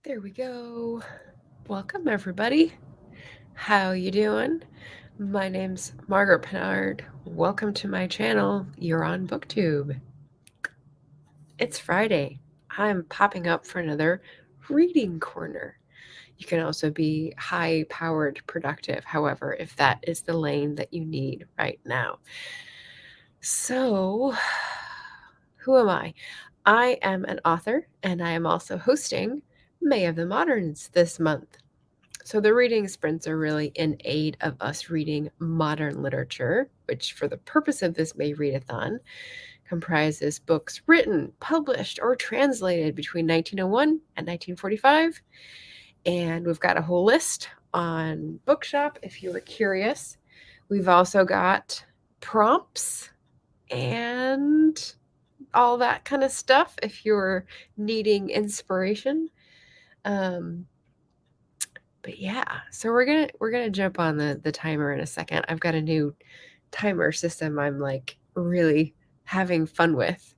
There we go. Welcome, everybody. How you doing? My name's Margaret Pinard. Welcome to my channel. You're on BookTube. It's Friday. I'm popping up for another reading corner. You can also be high-powered productive, however, if that is the lane that you need right now. So, who am I? I am an author, and I am also hosting May of the Moderns this month. So the reading sprints are really in aid of us reading modern literature, which for the purpose of this May Readathon comprises books written, published, or translated between 1901 and 1945. And we've got a whole list on Bookshop if you were curious. We've also got prompts and all that kind of stuff if you're needing inspiration. But yeah, so we're gonna jump on the timer in a second. I've got a new timer system I'm like really having fun with.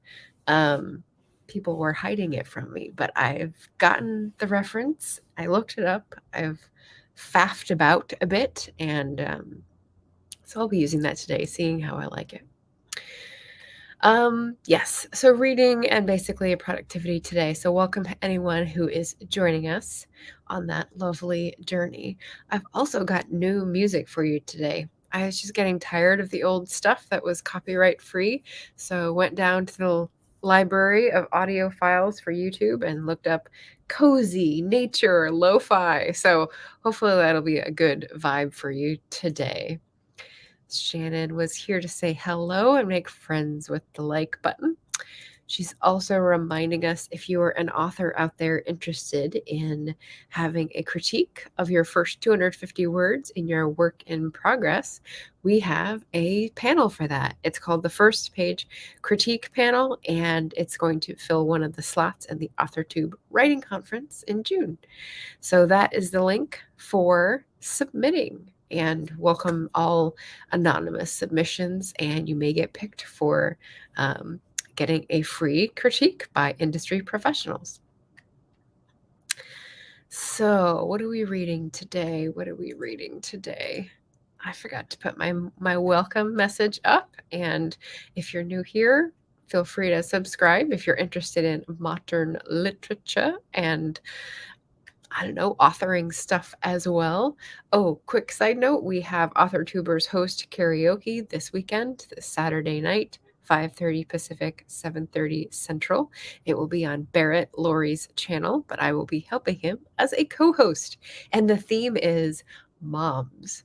People were hiding it from me, but I've gotten the reference. I looked it up. I've faffed about a bit, and so I'll be using that today, seeing how I like it. Yes, so reading and basically a productivity today. So welcome anyone who is joining us on that lovely journey. I've also got new music for you today. I was just getting tired of the old stuff that was copyright free, so went down to the library of audio files for YouTube and looked up cozy, nature, lo-fi. So hopefully that'll be a good vibe for you today. Shannon was here to say hello and make friends with the like button. She's also reminding us if you are an author out there interested in having a critique of your first 250 words in your work in progress, we have a panel for that. It's called the First Page Critique Panel, and it's going to fill one of the slots in the AuthorTube Writing Conference in June. So that is the link for submitting, and welcome all anonymous submissions, and you may get picked for getting a free critique by industry professionals. So what are we reading today? I forgot to put my welcome message up, and if you're new here, feel free to subscribe if you're interested in modern literature and I don't know, authoring stuff as well. Oh, quick side note, we have AuthorTubers host karaoke this weekend, this Saturday night, 5:30 Pacific, 7:30 Central. It will be on Barrett Laurie's channel, but I will be helping him as a co-host. And the theme is moms.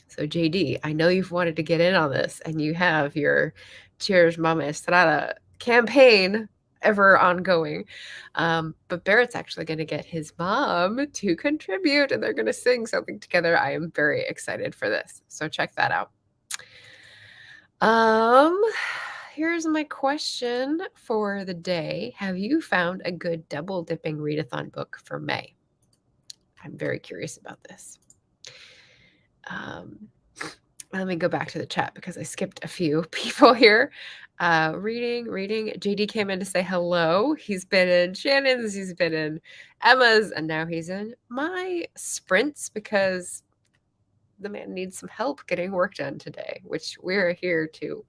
So JD, I know you've wanted to get in on this, and you have your Cheers Mama Estrada campaign ever ongoing. But Barrett's actually going to get his mom to contribute, and they're going to sing something together. I am very excited for this. So check that out. Here's my question for the day. Have you found a good double dipping readathon book for May? I'm very curious about this. Let me go back to the chat because I skipped a few people here. Reading. JD came in to say hello. He's been in Shannon's, he's been in Emma's, and now he's in my sprints because the man needs some help getting work done today, which we're here to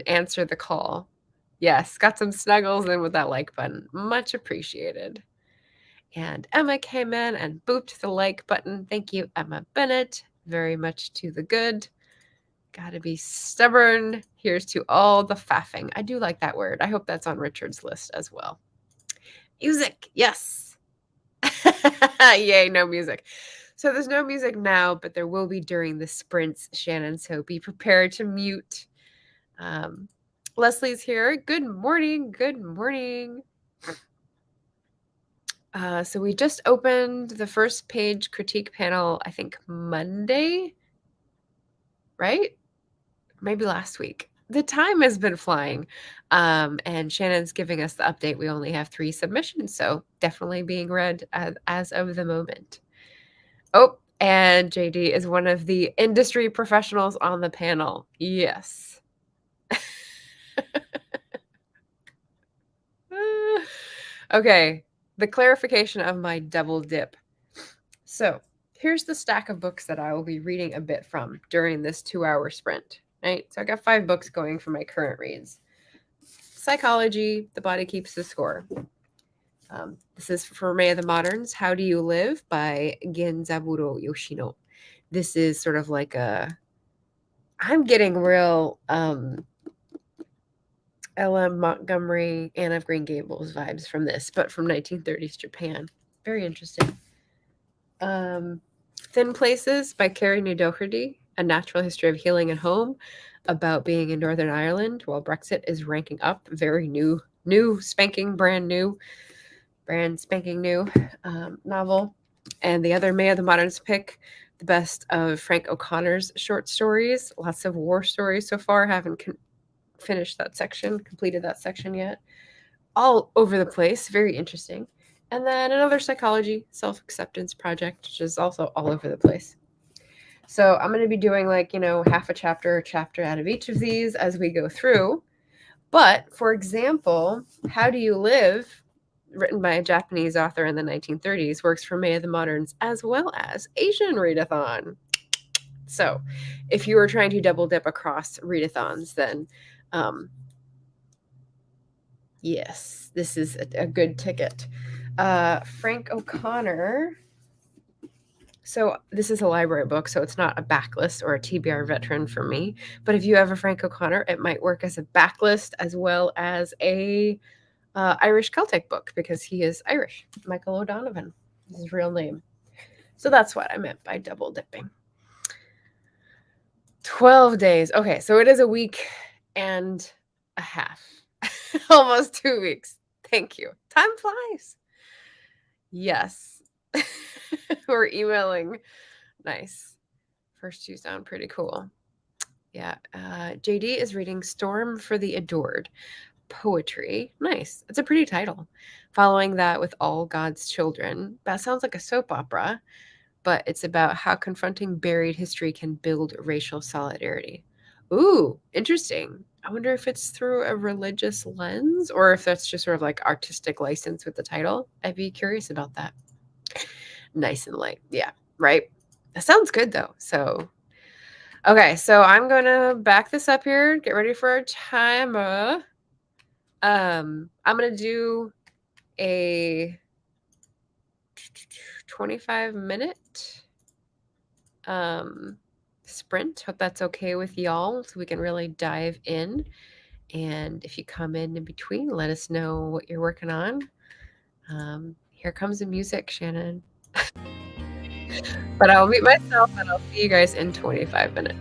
answer the call. Yes, got some snuggles in with that like button. Much appreciated. And Emma came in and booped the like button. Thank you, Emma Bennett. Very much to the good. Gotta be stubborn. Here's to all the faffing. I do like that word. I hope that's on Richard's list as well. Music, yes. Yay, no music. So there's no music now, but there will be during the sprints, Shannon. So be prepared to mute. Leslie's here. Good morning. Good morning. So we just opened the First Page critique panel, I think Monday, right? Maybe last week. The time has been flying. And Shannon's giving us the update. We only have 3 submissions, so definitely being read as of the moment. Oh, and JD is one of the industry professionals on the panel. Yes. Okay. the clarification of my double dip. So here's the stack of books that I will be reading a bit from during this 2-hour sprint. Right? So I got 5 books going for my current reads. Psychology, The Body Keeps the Score. This is for May of the Moderns, How Do You Live by Genzaburo Yoshino. This is sort of like I'm getting real L.M. Montgomery, Anne of Green Gables vibes from this, but from 1930s Japan. Very interesting. Thin Places by Carrie New Doherty, A Natural History of Healing at Home, about being in Northern Ireland while Brexit is ranking up. Very new, spanking, brand spanking new novel. And the other May of the Moderns pick, the best of Frank O'Connor's short stories. Lots of war stories so far. Haven't finished that section, completed that section yet. All over the place. Very interesting. And then another psychology self-acceptance project, which is also all over the place. So I'm going to be doing like, half a chapter out of each of these as we go through. But for example, How Do You Live, written by a Japanese author in the 1930s, works for May of the Moderns as well as Asian readathon. So if you were trying to double dip across readathons, then yes, this is a good ticket. Frank O'Connor. So this is a library book, so it's not a backlist or a TBR veteran for me. But if you have a Frank O'Connor, it might work as a backlist as well as a Irish Celtic book because he is Irish. Michael O'Donovan is his real name. So that's what I meant by double dipping. 12 days. Okay, so it is a week and a half. Almost 2 weeks. Thank you. Time flies. Yes. We're emailing. Nice. First two sound pretty cool. Yeah. JD is reading Storm for the Adored. Poetry. Nice. It's a pretty title. Following that with All God's Children. That sounds like a soap opera, but it's about how confronting buried history can build racial solidarity. Ooh, interesting. I wonder if it's through a religious lens or if that's just sort of like artistic license with the title. I'd be curious about that. Nice and light. Yeah, right. That sounds good though. So, okay, so I'm going to back this up here. Get ready for our timer. I'm going to do a 25-minute sprint. Hope that's okay with y'all so we can really dive in. And if you come in between, let us know what you're working on. Here comes the music, Shannon. But I'll mute myself and I'll see you guys in 25 minutes.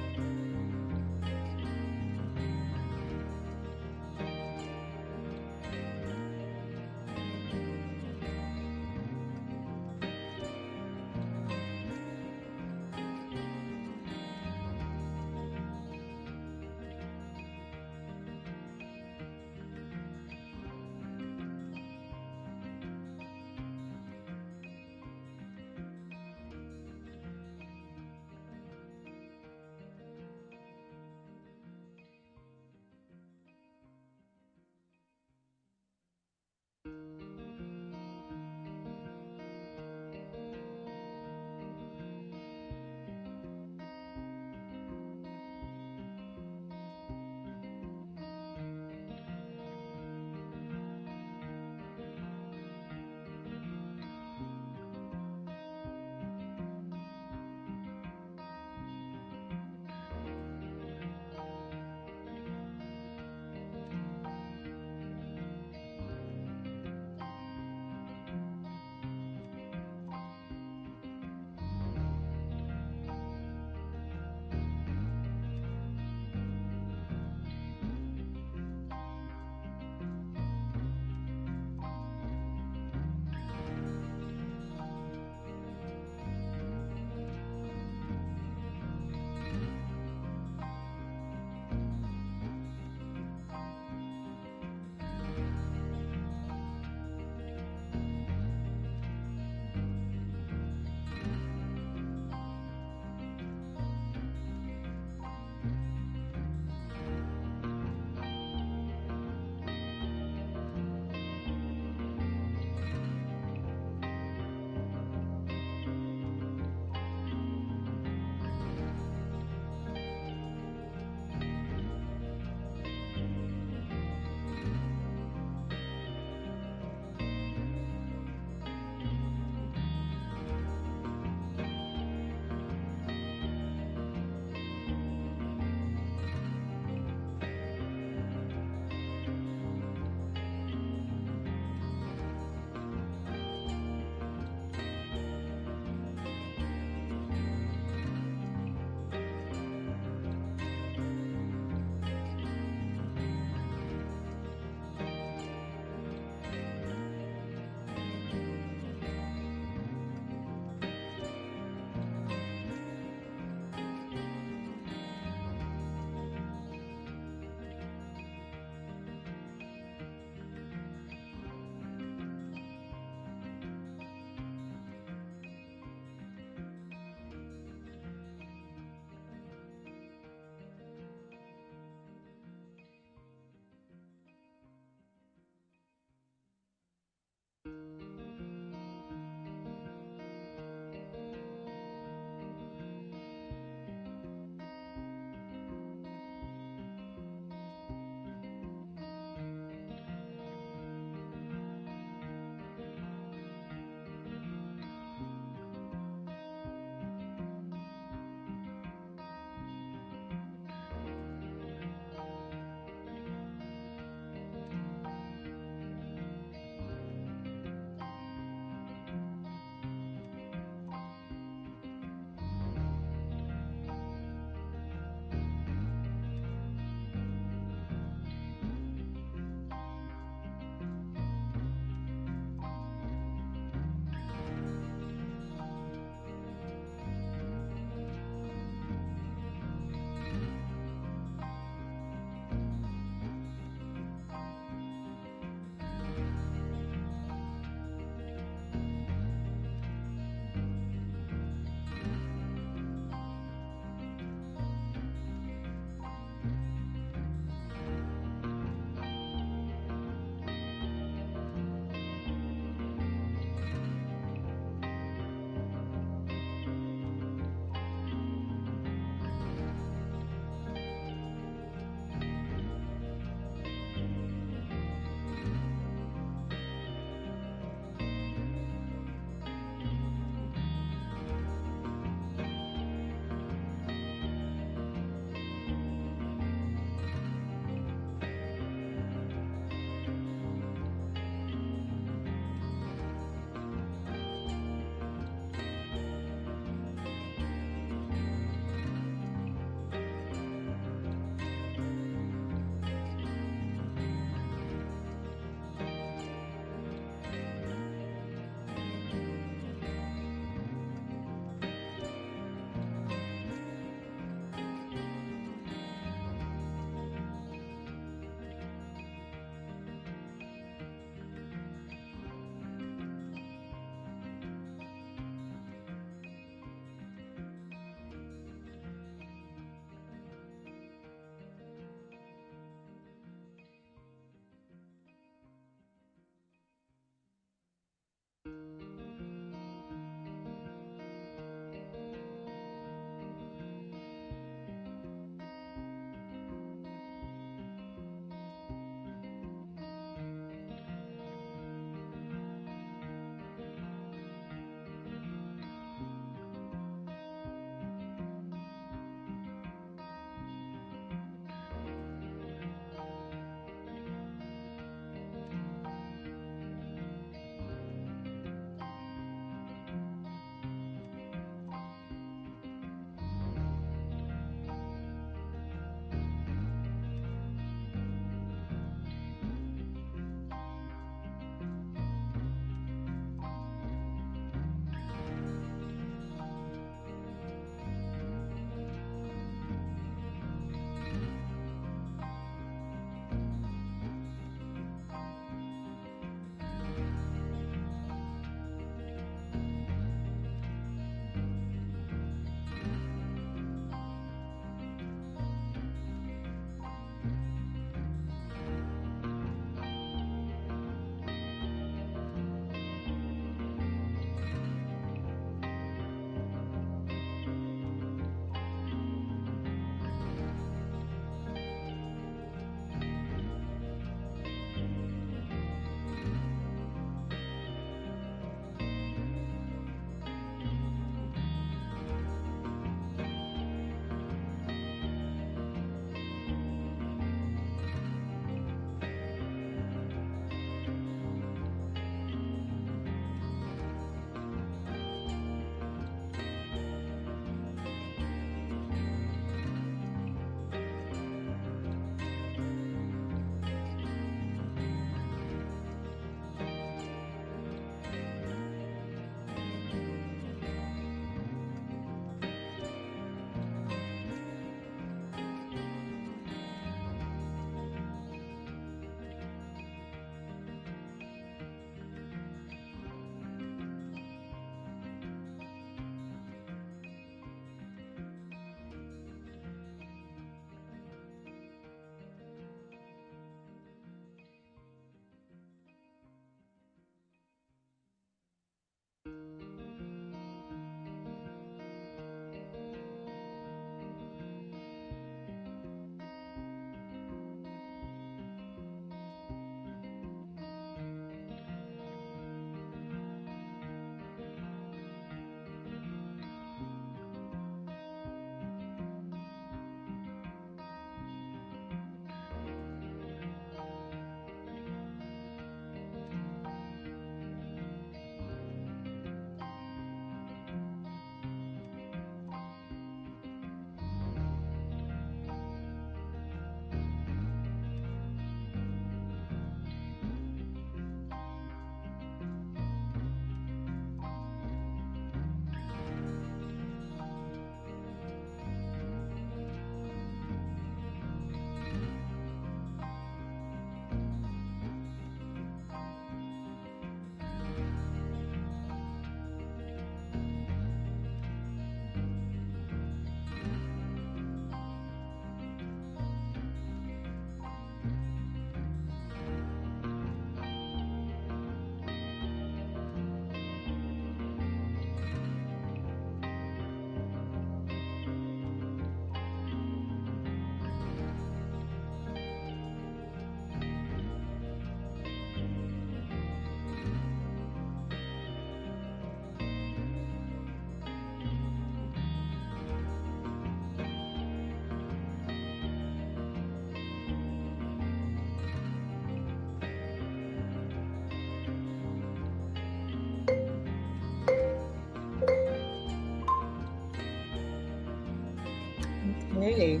Okay.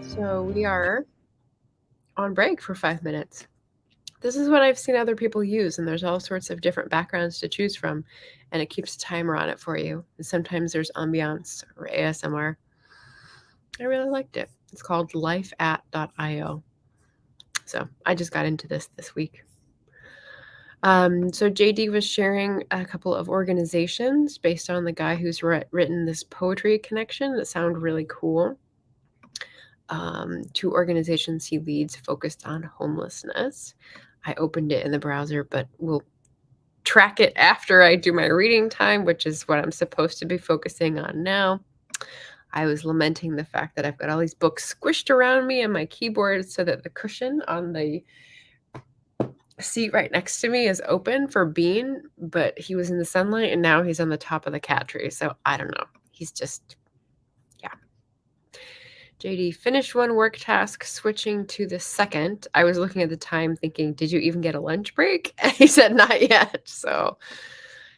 So we are on break for 5 minutes. This is what I've seen other people use, and there's all sorts of different backgrounds to choose from, and it keeps a timer on it for you. And sometimes there's ambiance or ASMR. I really liked it. It's called lifeat.io. So I just got into this week. So JD was sharing a couple of organizations based on the guy who's written this poetry connection that sound really cool. 2 organizations he leads focused on homelessness. I opened it in the browser, but we'll track it after I do my reading time, which is what I'm supposed to be focusing on now. I was lamenting the fact that I've got all these books squished around me and my keyboard so that the cushion on the seat right next to me is open for Bean, but he was in the sunlight and now he's on the top of the cat tree. So I don't know. He's just, yeah. JD finished one work task, switching to the second. I was looking at the time thinking, did you even get a lunch break? And he said, not yet. So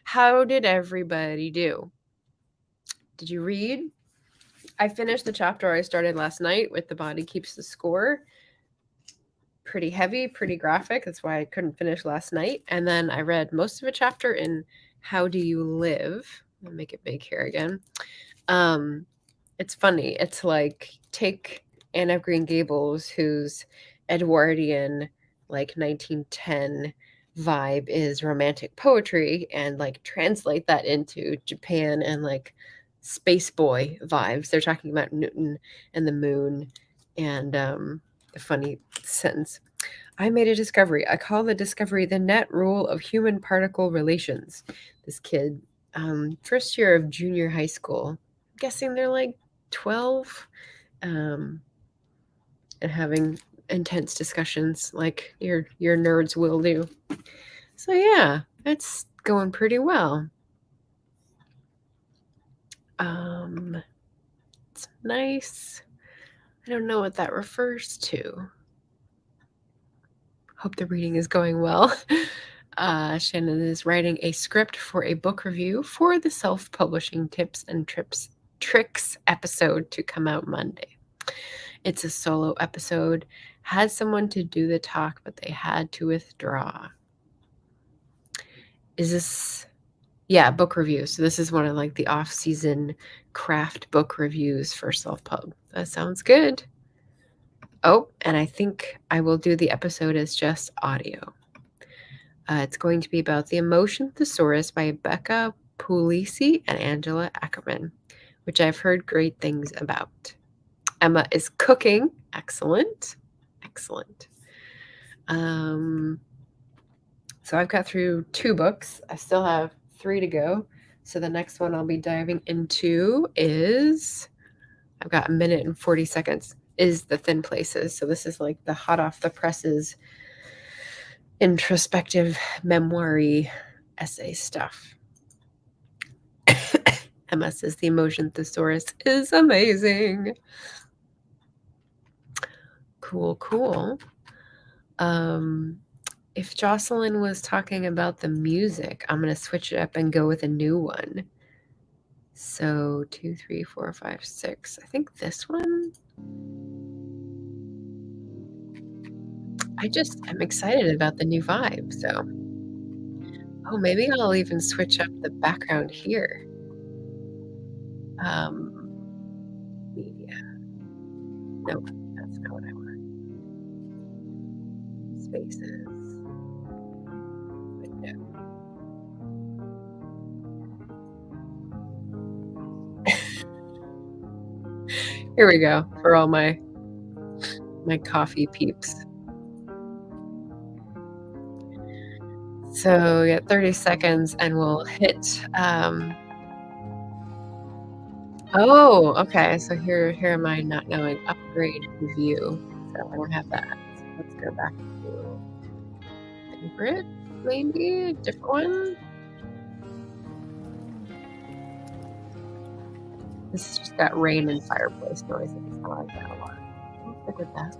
how did everybody do? Did you read? I finished the chapter I started last night with The Body Keeps the Score. Pretty heavy, pretty graphic. That's why I couldn't finish last night. And then I read most of a chapter in How Do You Live? I'll make it big here again. It's funny. It's like take Anne of Green Gables, whose Edwardian, like 1910 vibe is romantic poetry, and like translate that into Japan and like space boy vibes. They're talking about Newton and the moon, and the funny sentence. I made a discovery. I call the discovery the net rule of human particle relations. This kid, first year of junior high school, I'm guessing they're like 12, and having intense discussions like your nerds will do. So yeah, it's going pretty well. It's nice. I don't know what that refers to. Hope the reading is going well. Shannon is writing a script for a book review for the self-publishing tips and tricks episode to come out Monday. It's a solo episode. Had someone to do the talk, but they had to withdraw. Is this... Yeah, book review. So this is one of like the off-season craft book reviews for self-pub. That sounds good. Oh, and I think I will do the episode as just audio. It's going to be about The Emotion Thesaurus by Becca Puglisi and Angela Ackerman, which I've heard great things about. Emma is cooking. Excellent. Excellent. So I've got through 2 books. I still have 3 to go. So the next one I'll be diving into is, I've got 1 minute and 40 seconds, is The Thin Places. So this is like the hot off the presses introspective memoir-y essay stuff. Emma says The Emotion Thesaurus is amazing. Cool. If Jocelyn was talking about the music, I'm going to switch it up and go with a new one. So 2, 3, 4, 5, 6. I think this one. I'm excited about the new vibe. So, oh, maybe I'll even switch up the background here. Media. Nope, that's not what I want. Spaces. Window. Here we go for all my coffee peeps. So yeah, 30 seconds and we'll hit. Oh, okay. So here am I not knowing upgrade view. So I don't have that. So let's go back to favorite, maybe a different one. This has just got rain and fireplace noise. I just don't like that a lot. I'll stick with that.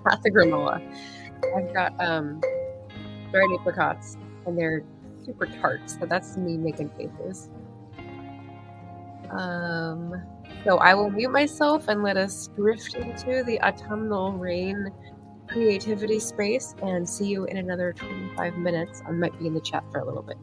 Lots of granola. I've got dried apricots, and they're super tart, so that's me making faces. Um, so I will mute myself and let us drift into the autumnal rain creativity space and see you in another 25 minutes. I might be in the chat for a little bit.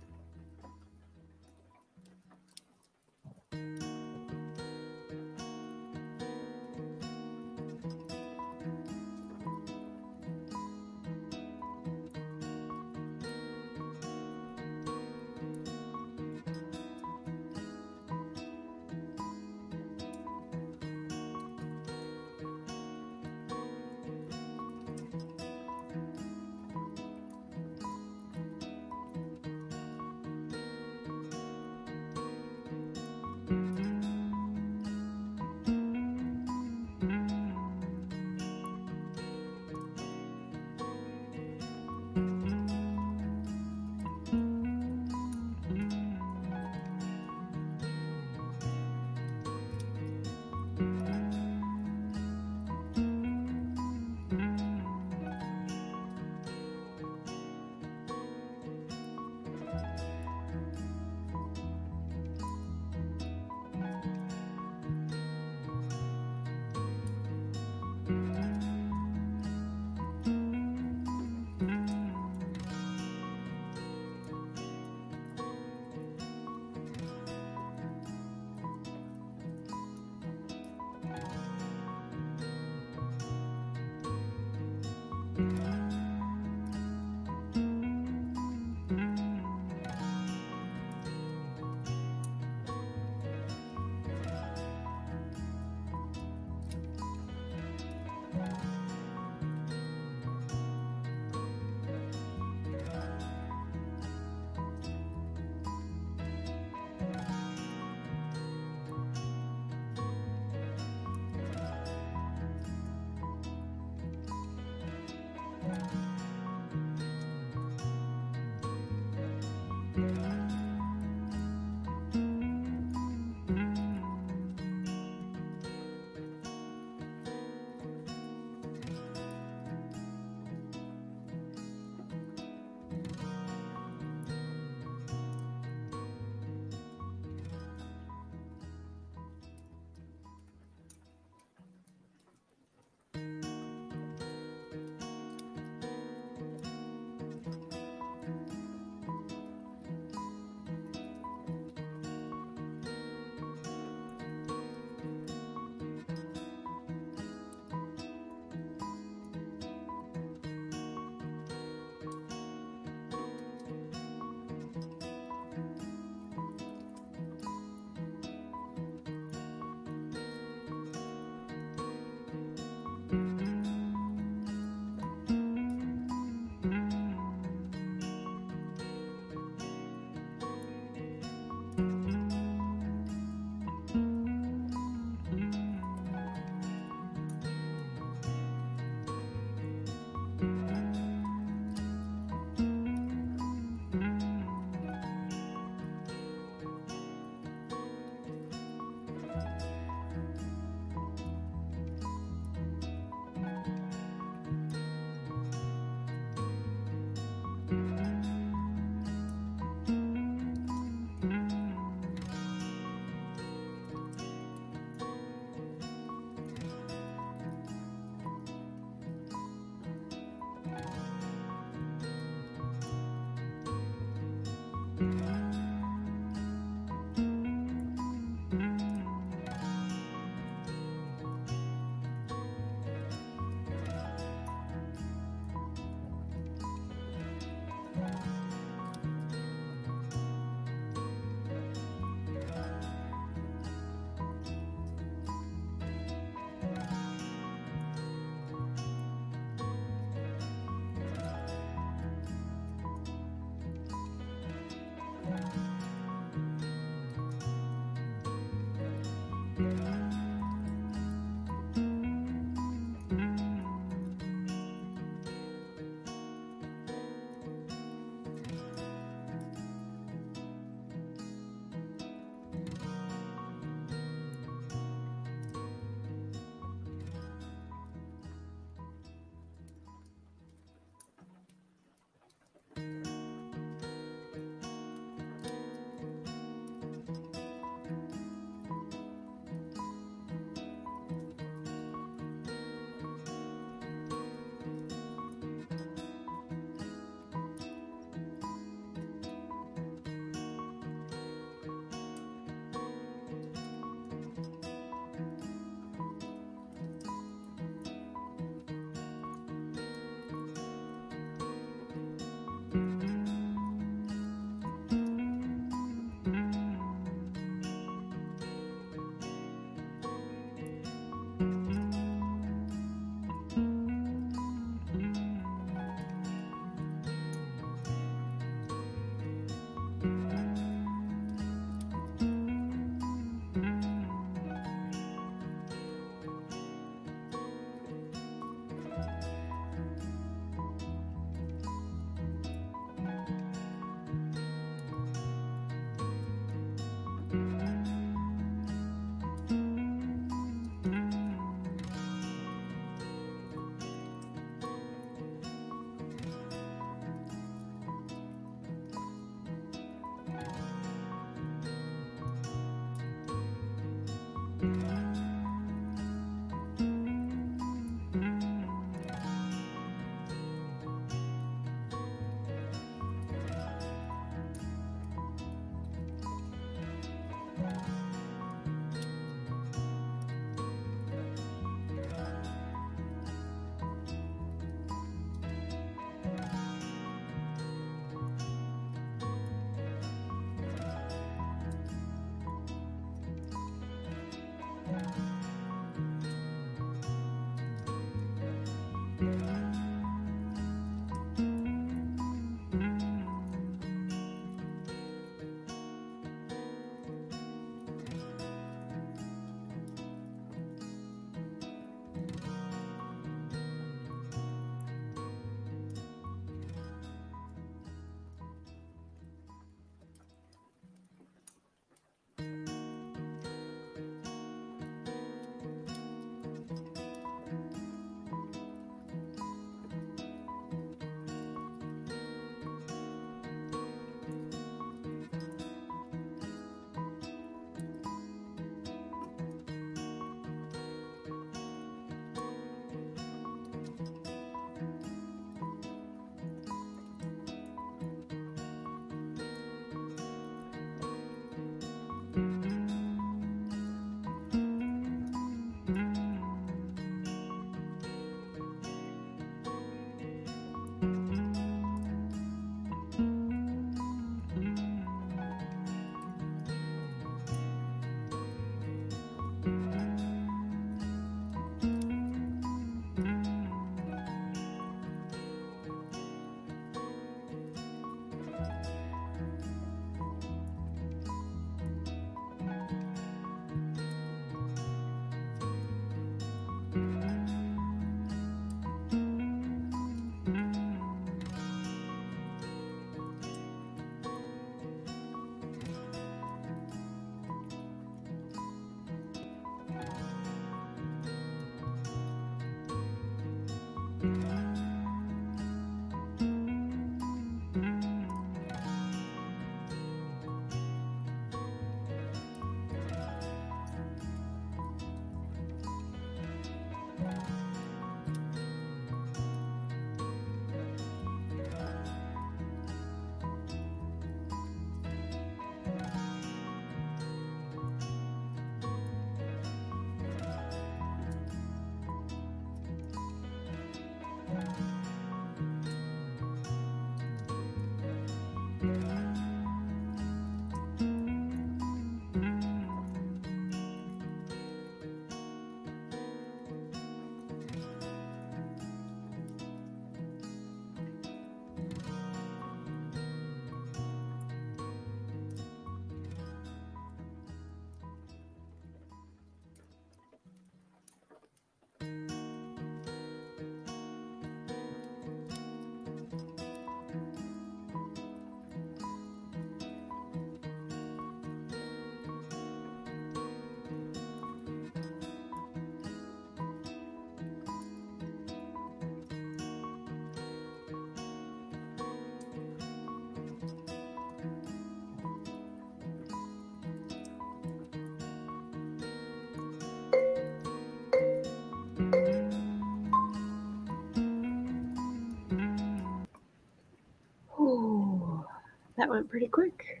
That went pretty quick.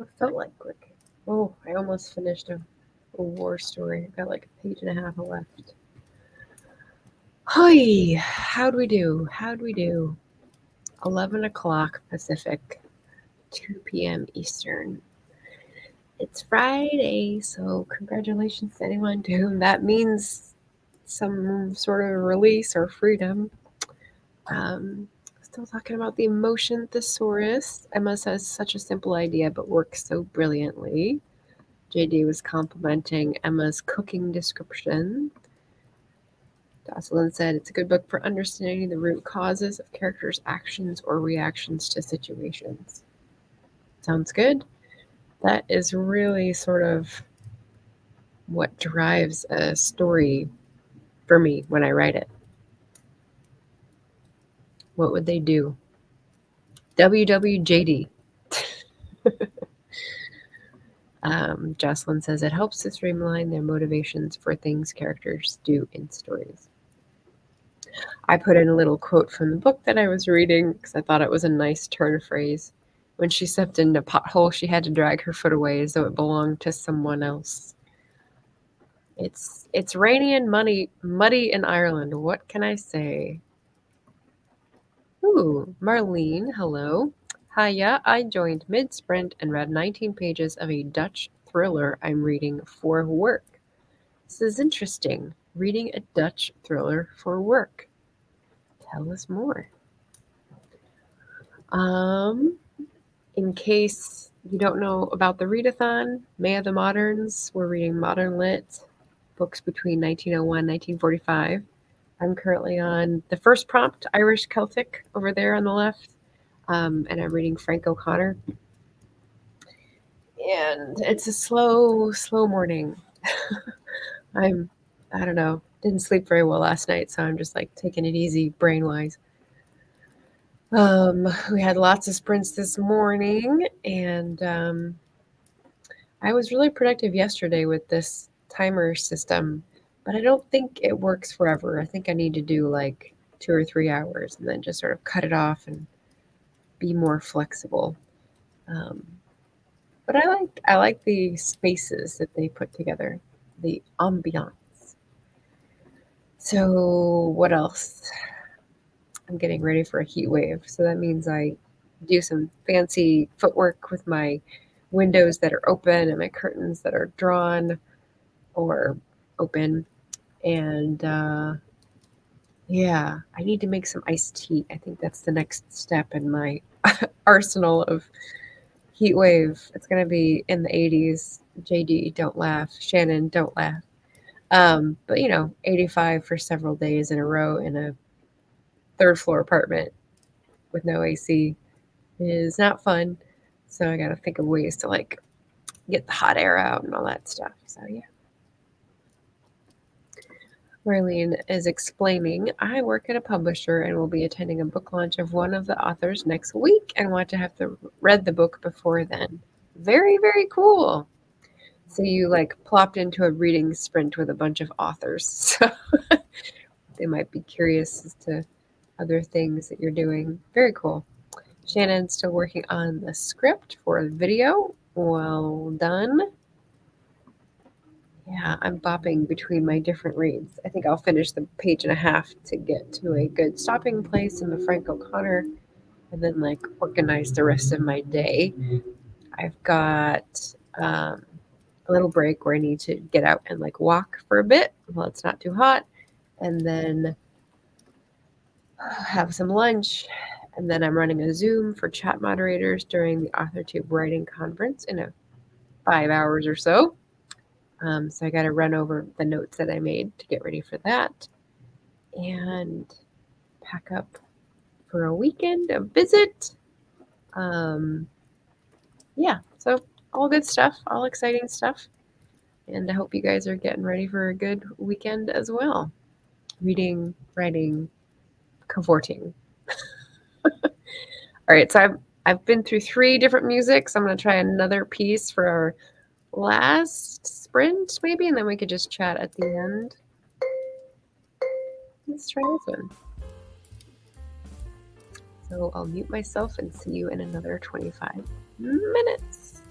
It felt like quick. Oh, I almost finished a war story. I've got like a page and a half left. Hi, how'd we do? 11 o'clock Pacific, 2 p.m. Eastern. It's Friday, so congratulations to anyone to whom that means some sort of release or freedom. Still talking about the Emotion Thesaurus. Emma says such a simple idea, but works so brilliantly. JD was complimenting Emma's cooking description. Jocelyn said it's a good book for understanding the root causes of characters' actions or reactions to situations. Sounds good. That is really sort of what drives a story for me when I write it. What would they do? WWJD. Jocelyn says it helps to streamline their motivations for things characters do in stories. I put in a little quote from the book that I was reading because I thought it was a nice turn phrase. When she stepped into a pothole, she had to drag her foot away as though it belonged to someone else. It's rainy and muddy in Ireland. What can I say? Ooh, Marlene, hello. Hiya, I joined mid-sprint and read 19 pages of a Dutch thriller I'm reading for work. This is interesting. Reading a Dutch thriller for work. Tell us more. In case you don't know about the readathon, May of the Moderns, we're reading Modern Lit, books between 1901 and 1945. I'm currently on the first prompt, Irish Celtic, over there on the left, and I'm reading Frank O'Connor. And it's a slow morning. I don't know, didn't sleep very well last night, so I'm just like taking it easy brain-wise. We had lots of sprints this morning, and I was really productive yesterday with this timer system, but I don't think it works forever. I think I need to do like 2 or 3 hours and then just sort of cut it off and be more flexible. But I like the spaces that they put together, the ambiance. So what else? I'm getting ready for a heat wave, so that means I do some fancy footwork with my windows that are open and my curtains that are drawn or open. And yeah, I need to make some iced tea. I think that's the next step in my arsenal of heat wave. It's going to be in the 80s. JD, don't laugh. Shannon, don't laugh. But 85 for several days in a row in a third floor apartment with no AC is not fun. So I got to think of ways to like get the hot air out and all that stuff. So yeah. Marlene is explaining, I work at a publisher and will be attending a book launch of one of the authors next week and want to have to read the book before then. Very, very cool. So you like plopped into a reading sprint with a bunch of authors. So they might be curious as to other things that you're doing. Very cool. Shannon's still working on the script for the video. Well done. Yeah, I'm bopping between my different reads. I think I'll finish the page and a half to get to a good stopping place in the Frank O'Connor and then like organize the rest of my day. I've got a little break where I need to get out and like walk for a bit while it's not too hot, and then have some lunch. And then I'm running a Zoom for chat moderators during the AuthorTube Writing Conference in 5 hours or so. So I got to run over the notes that I made to get ready for that and pack up for a weekend, a visit. Yeah, so all good stuff, all exciting stuff. And I hope you guys are getting ready for a good weekend as well. Reading, writing, cavorting. All right, so I've been through 3 different musics. I'm going to try another piece for our last sprint, maybe, and then we could just chat at the end. Let's try this one. So I'll mute myself and see you in another 25 minutes.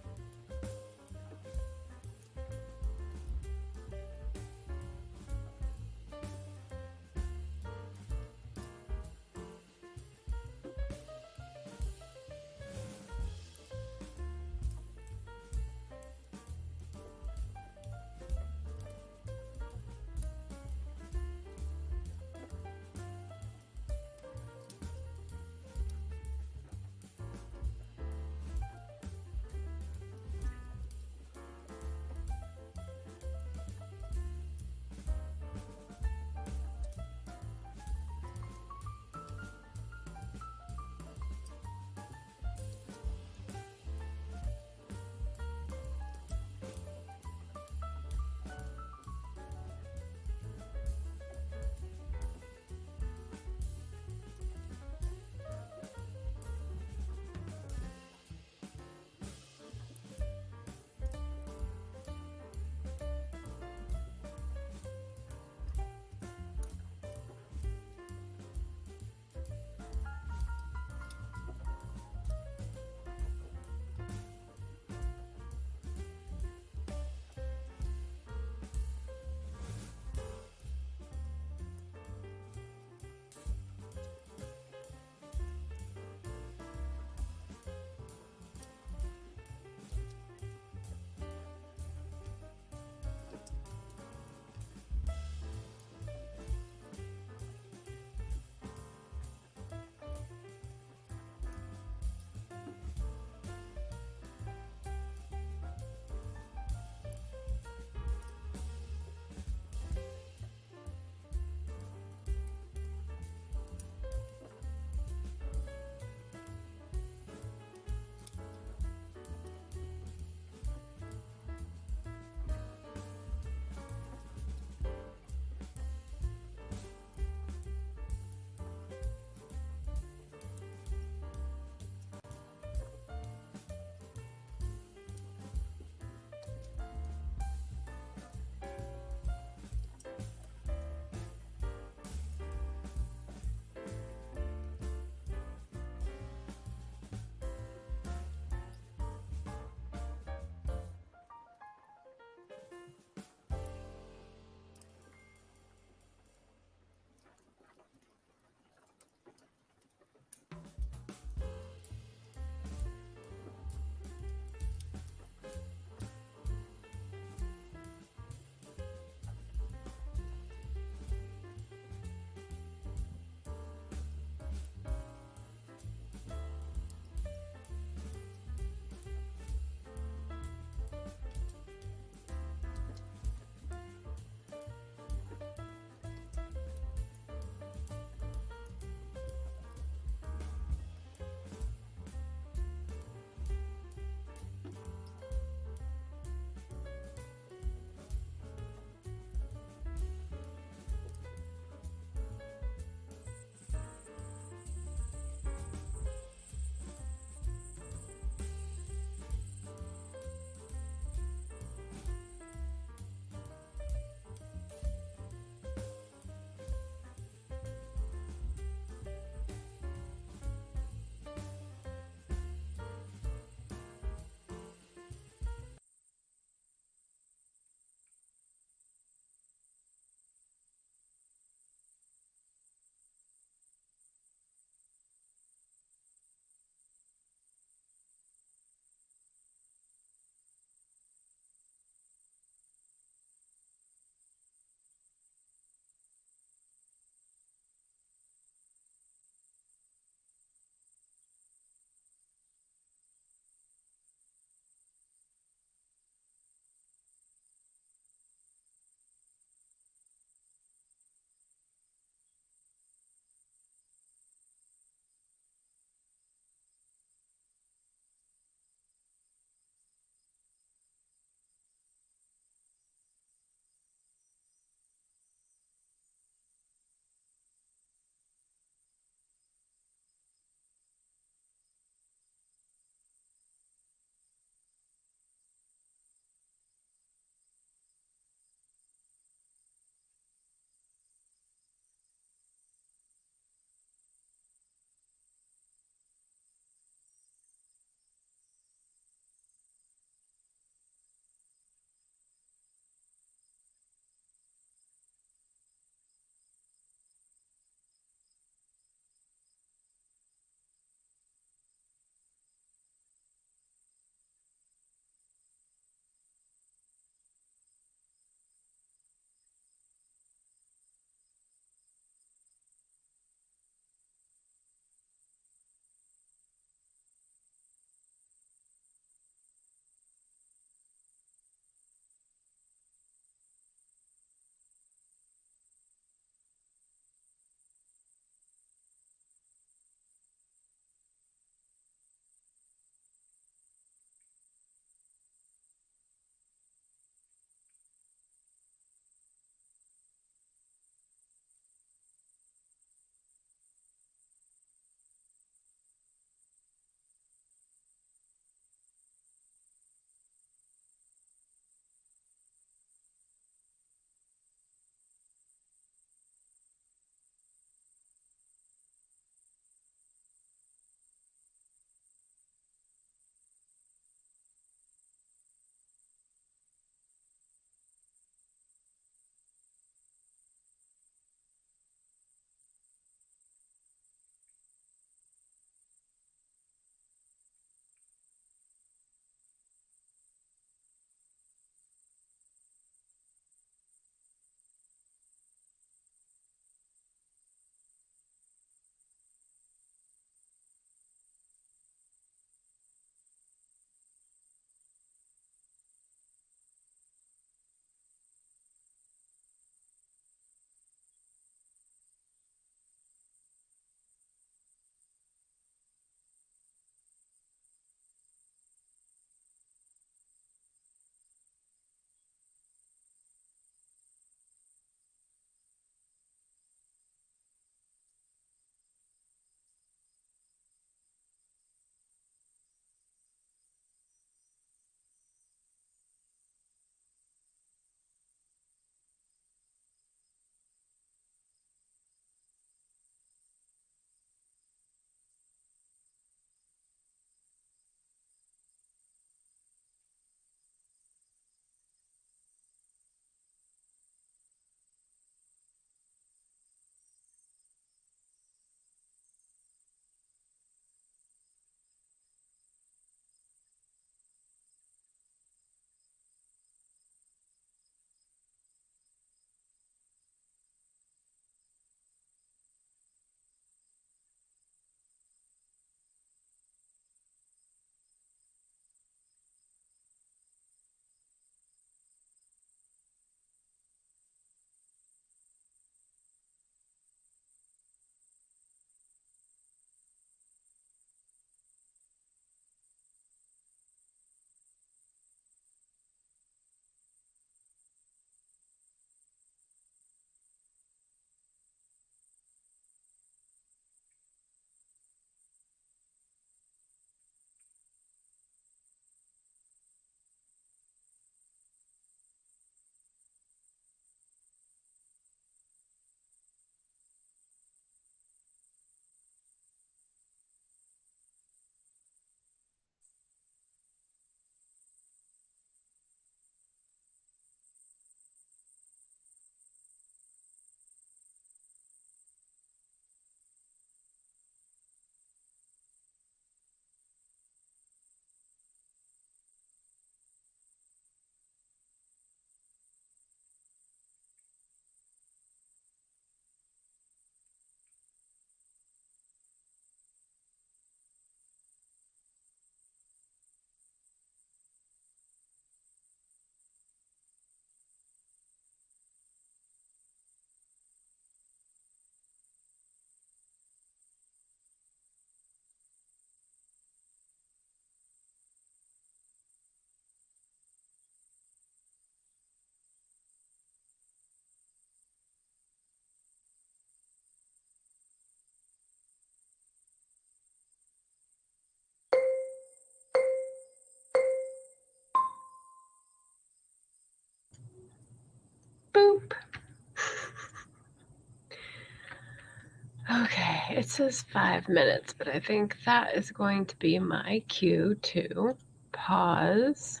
it says 5 minutes, but I think that is going to be my cue to pause,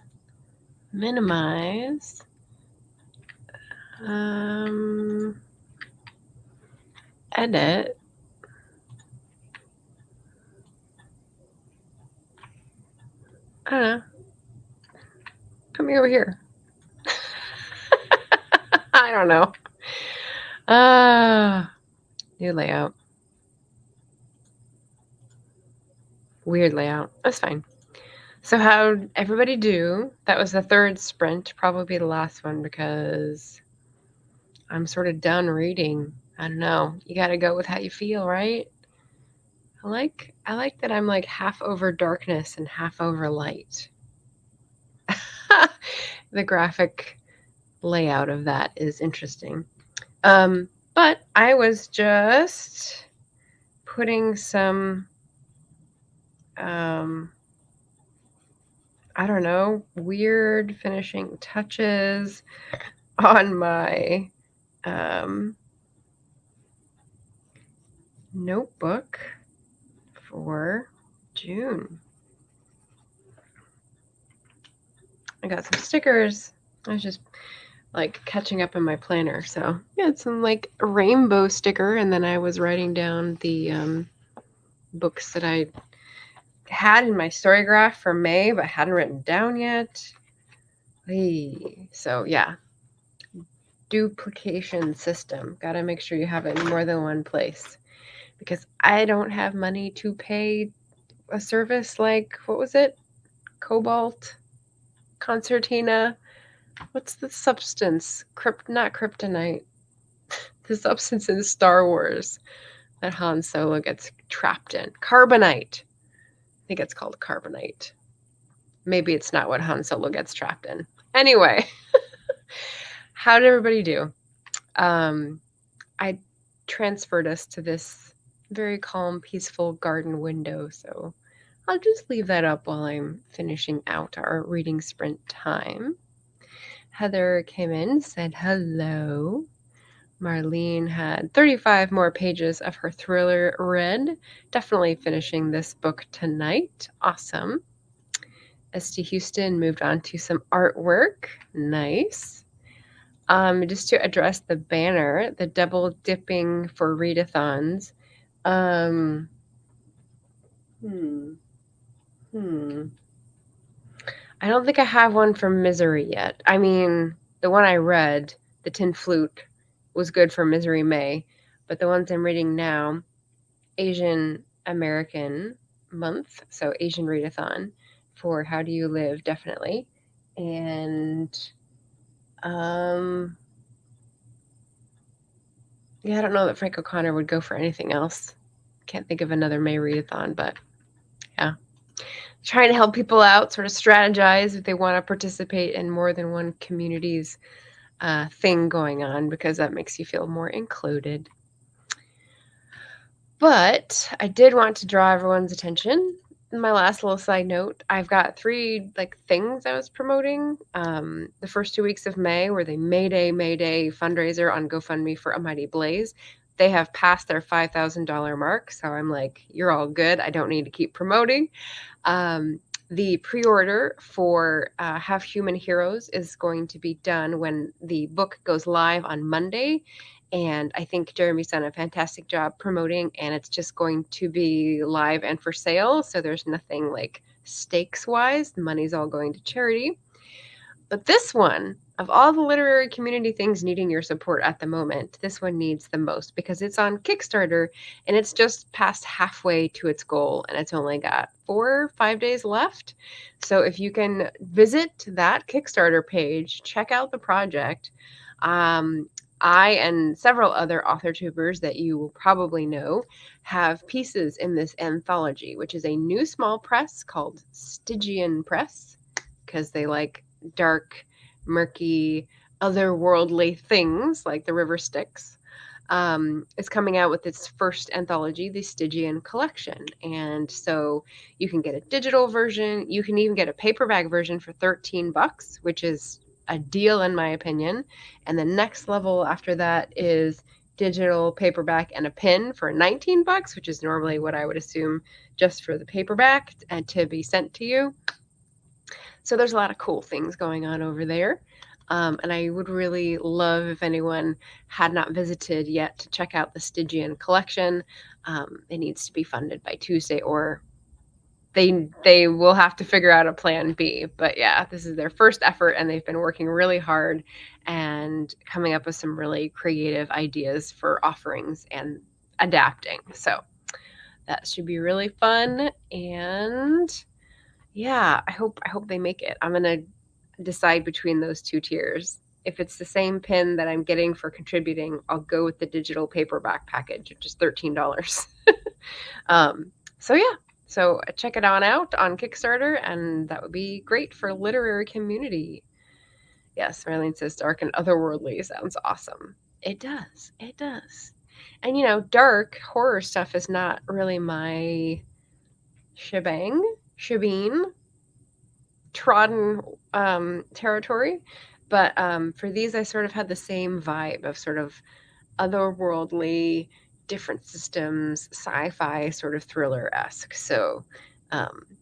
minimize, edit. I don't know. Put me over here. I don't know. New layout. Weird layout. That's fine. So how'd everybody do? That was the third sprint, probably the last one because I'm sort of done reading. I don't know. You got to go with how you feel, right? I like that I'm like half over darkness and half over light. The graphic layout of that is interesting. But I was just putting some I don't know, weird finishing touches on my notebook for June. I got some stickers. I was just like catching up in my planner. So yeah, it's some like a rainbow sticker, and then I was writing down the books that I had in my Storygraph for May, but hadn't written down yet. So yeah, duplication system. Got to make sure you have it in more than one place because I don't have money to pay a service like, what was it? Cobalt, Concertina. What's the substance? Not kryptonite. The substance in Star Wars that Han Solo gets trapped in. Carbonite. I think it's called carbonite. Maybe it's not what Han Solo gets trapped in. Anyway, how did everybody do? I transferred us to this very calm, peaceful garden window, so I'll just leave that up while I'm finishing out our reading sprint time. Heather came in, said hello. Marlene had 35 more pages of her thriller read. Definitely finishing this book tonight. Awesome. Esty Houston moved on to some artwork. Nice. Just to address the banner, the double dipping for readathons. I don't think I have one for Misery yet. I mean, the one I read, The Tin Flute, was good for Misery May, but the ones I'm reading now, Asian American Month, so Asian Readathon for How Do You Live, definitely. And yeah, I don't know that Frank O'Connor would go for anything else. Can't think of another May readathon, but yeah. Trying to help people out, sort of strategize if they want to participate in more than one community's thing going on, because that makes you feel more included. But I did want to draw everyone's attention. My last little side note, I've got 3 things I was promoting. The first 2 weeks of May were the May Day fundraiser on GoFundMe for A Mighty Blaze. They have passed their $5,000 mark, so I'm like, you're all good. I don't need to keep promoting. The pre-order for Have Human Heroes is going to be done when the book goes live on Monday. And I think Jeremy's done a fantastic job promoting, and it's just going to be live and for sale. So there's nothing like stakes-wise. The money's all going to charity. But this one, of all the literary community things needing your support at the moment, this one needs the most because it's on Kickstarter and it's just past halfway to its goal and it's only got 4 or 5 days left. So if you can visit that Kickstarter page, check out the project. I and several other author tubers that you will probably know have pieces in this anthology, which is a new small press called Stygian Press, because they like dark, murky, otherworldly things like the river Styx. Is coming out with its first anthology, the Stygian Collection. And so you can get a digital version. You can even get a paperback version for $13, which is a deal in my opinion. And the next level after that is digital paperback and a pin for $19, which is normally what I would assume just for the paperback and to be sent to you. So there's a lot of cool things going on over there. And I would really love if anyone had not visited yet to check out the Stygian collection. It needs to be funded by Tuesday, or they will have to figure out a plan B. But yeah, this is their first effort, and they've been working really hard and coming up with some really creative ideas for offerings and adapting. So that should be really fun. And yeah, I hope they make it. I'm gonna decide between those two tiers. If it's the same pin that I'm getting for contributing, I'll go with the digital paperback package, which is $13. So yeah, so check it out on Kickstarter, and that would be great for literary community. Yes, Marlene says dark and otherworldly sounds awesome. It does. It does. And you know, dark horror stuff is not really my shebeen, trodden territory. But for these, I sort of had the same vibe of sort of otherworldly, different systems, sci-fi sort of thriller-esque. So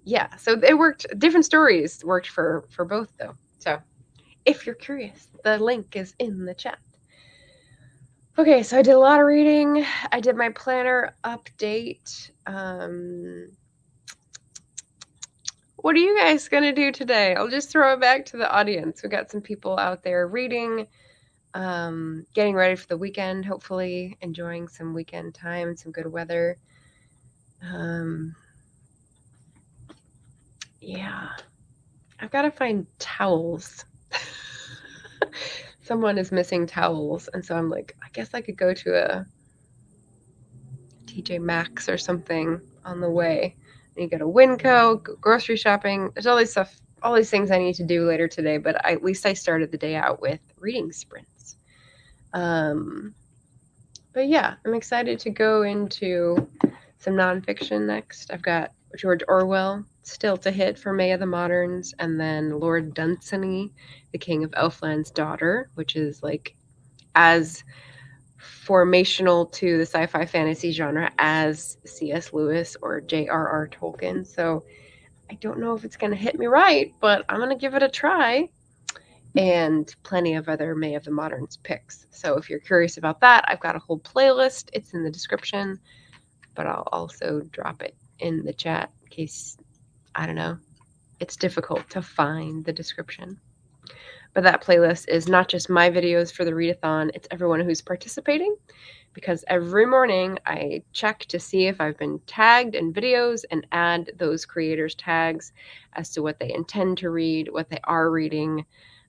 yeah, so it worked. Different stories worked for both though. So if you're curious, the link is in the chat. Okay, so I did a lot of reading. I did my planner update. What are you guys going to do today? I'll just throw it back to the audience. We got some people out there reading, getting ready for the weekend, hopefully enjoying some weekend time, some good weather. Yeah, I've got to find towels. Someone is missing towels, and so I'm like, I guess I could go to a TJ Maxx or something on the way. And you go to Winco, go grocery shopping. There's all these things I need to do later today, but at least I started the day out with reading sprints. But yeah, I'm excited to go into some nonfiction next. I've got George Orwell still to hit for May of the Moderns, and then Lord Dunsany, The King of Elfland's Daughter, which is like as formational to the sci-fi fantasy genre as C.S. Lewis or J.R.R. Tolkien. So I don't know if it's going to hit me right, but I'm going to give it a try. And plenty of other May of the Moderns picks. So if you're curious about that, I've got a whole playlist. It's in the description, but I'll also drop it in the chat in case, I don't know, it's difficult to find the description. But that playlist is not just my videos for the readathon, it's everyone who's participating, because every morning I check to see if I've been tagged in videos and add those creators' tags as to what they intend to read, what they are reading,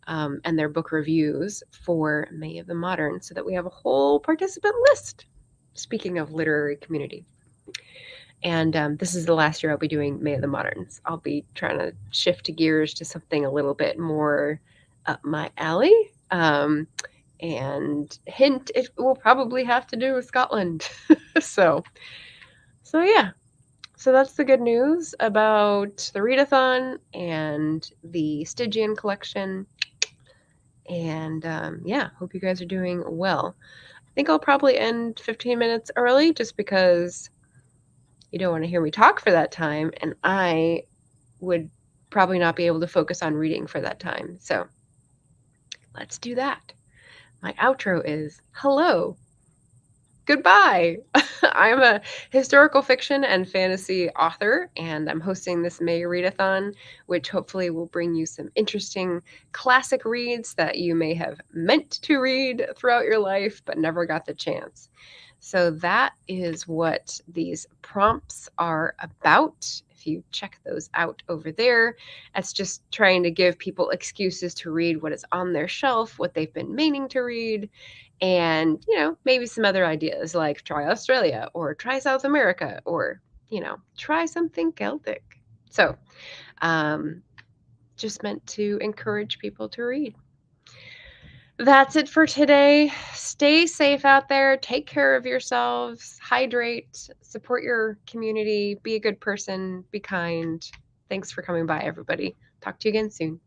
and their book reviews for May of the Modern, so that we have a whole participant list. Speaking of literary community. And this is the last year I'll be doing May of the Moderns. I'll be trying to shift gears to something a little bit more up my alley. And hint, it will probably have to do with Scotland. So yeah. So that's the good news about the readathon and the Stygian collection. And yeah, hope you guys are doing well. I think I'll probably end 15 minutes early just because you don't want to hear me talk for that time, and I would probably not be able to focus on reading for that time. So let's do that. My outro is hello. Goodbye. I'm a historical fiction and fantasy author, and I'm hosting this May Readathon, which hopefully will bring you some interesting classic reads that you may have meant to read throughout your life but never got the chance. So that is what these prompts are about. If you check those out over there, it's just trying to give people excuses to read what is on their shelf, what they've been meaning to read, and, you know, maybe some other ideas like try Australia or try South America or, you know, try something Celtic. So just meant to encourage people to read. That's it for today. Stay safe out there. Take care of yourselves. Hydrate. Support your community. Be a good person. Be kind. Thanks for coming by, everybody. Talk to you again soon.